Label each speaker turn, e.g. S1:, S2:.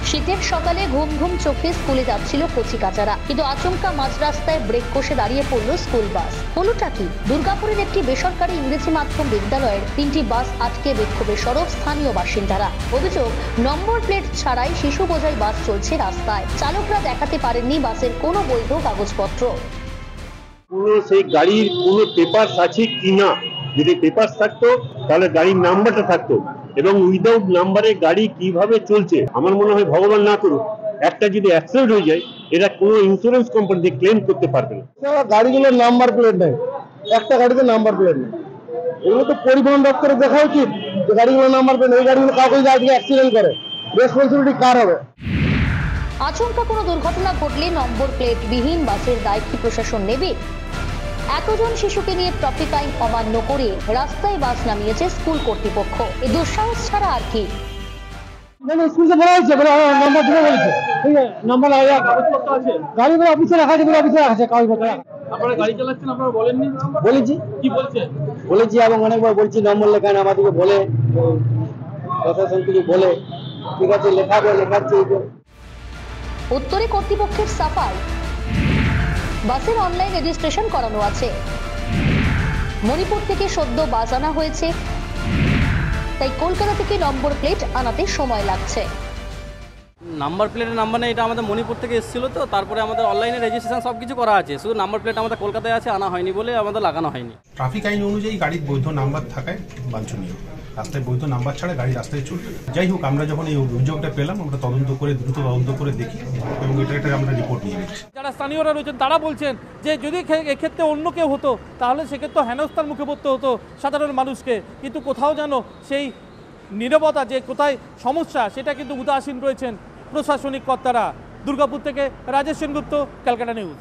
S1: শীতের সকালে ঘুম ঘুম চোখে স্কুলে যাচ্ছিল কচি কাচারা, কিন্তু আচমকা মাঝ রাস্তায় ব্রেক কষে দাঁড়িয়ে পড়ল স্কুল বাস। হলোটা কি? দুর্গাপুরের একটি বেসরকারি ইংরেজি মাধ্যম বিদ্যালয়ের 3টি বাস আটকে বিক্ষোভে সরব স্থানীয় বাসিন্দারা। অভিযোগ, নম্বর প্লেট ছাড়াই শিশু বোঝাই বাস চলছে রাস্তায়। চালকরা দেখাতে পারেননি বাসের কোনো বৈধ কাগজপত্র।
S2: সেই গাড়ির কোনো পেপারস আছে কিনা, যদি পেপারস থাকতো তাহলে গাড়ির নাম্বারটা থাকতো, এবং উইদাউট নাম্বারে গাড়ি কিভাবে চলছে। আমার মনে হয় ভগবান না করুক একটা যদি অ্যাক্সিডেন্ট হয়ে যায়, এটা কোনো ইন্স্যুরেন্স কোম্পানিতে ক্লেম করতে পারবে না।
S3: গাড়িগুলোর নাম্বার প্লেট নেই, একটা গাড়িতে নাম্বার প্লেট নেই। এগুলো তো পরিবহন দপ্তরে দেখা উচিত যে গাড়িগুলোর নাম্বার প্লেট, ওই গাড়িগুলো কাউকে আজকে অ্যাক্সিডেন্ট করে রেসপন্সিবিলিটি কার হবে?
S1: আচমকা কোনো দুর্ঘটনা ঘটলে নম্বর প্লেট বিহীন বাসের দায়িত্ব প্রশাসন নেবে? এতজন শিশুকে নিয়ে ট্রাফিক আইন অমান্য করে রাস্তায় বাস নামিয়েছে স্কুল কর্তৃপক্ষ। এই দুঃসাহস ছাড়া আর কি?
S3: স্কুলে বলা হয়েছে, নাম্বার দিতে বলেছে, ঠিক আছে, নাম্বার কাগজপত্র আছে, গাড়িগুলো অফিসে রাখা আছে, অফিসে রাখা আছে কাগজপত্র।
S4: আপনারা গাড়ি চালাচ্ছেন, আপনারা বলেননি?
S3: বলেছি,
S4: কি বলছেন?
S3: বলেছি এবং অনেকবার বলছি নম্বর লেখান, আমাদেরকে বলে প্রশাসন থেকে বলে ঠিক আছে লেখাবে, লেখাচ্ছি।
S1: উত্তরে কর্তৃপক্ষের সাফাই, বাসের অনলাইন রেজিস্ট্রেশন করানো আছে। মণিপুর থেকে সদ্য বাস আনা হয়েছে, তাই কলকাতা থেকে নম্বর প্লেট আনাতে সময় লাগছে।
S4: নাম্বার প্লেটের নাম্বার নেই, এটা আমাদের মণিপুর থেকে এসেছিল, তো তারপরে আমাদের অনলাইনে রেজিস্ট্রেশন সব কিছু করা আছে, শুধু নাম্বার প্লেট আমাদের কলকাতায় আছে, আনা হয়নি বলে আমাদের লাগানো হয়নি।
S5: ট্রাফিক আইন অনুযায়ী গাড়ির বৈধ নাম্বার থাকায় বাঞ্ছনীয়, রাস্তায় বৈধ নাম্বার ছাড়া গাড়ি রাস্তায় চলবে। যাই হোক, আমরা যখন এই অভিযোগটা পেলাম, আমরা তদন্ত করে দ্রুত তদন্ত করে দেখি এবং এটা আমরা রিপোর্ট নিয়ে নিচ্ছি।
S6: যারা স্থানীয়রা রয়েছেন তারা বলছেন যে যদি এক্ষেত্রে অন্য কেউ হতো তাহলে সেক্ষেত্রে হেনস্থার মুখে পড়তে হতো সাধারণ মানুষকে, কিন্তু কোথাও যেন সেই নীরবতা, যে কোথায় সমস্যা সেটা কিন্তু উদাসীন রয়েছেন প্রশাসনিক কর্তারা। দুর্গাপুর থেকে রাজেশ সেনগুপ্ত, ক্যালকাটা নিউজ।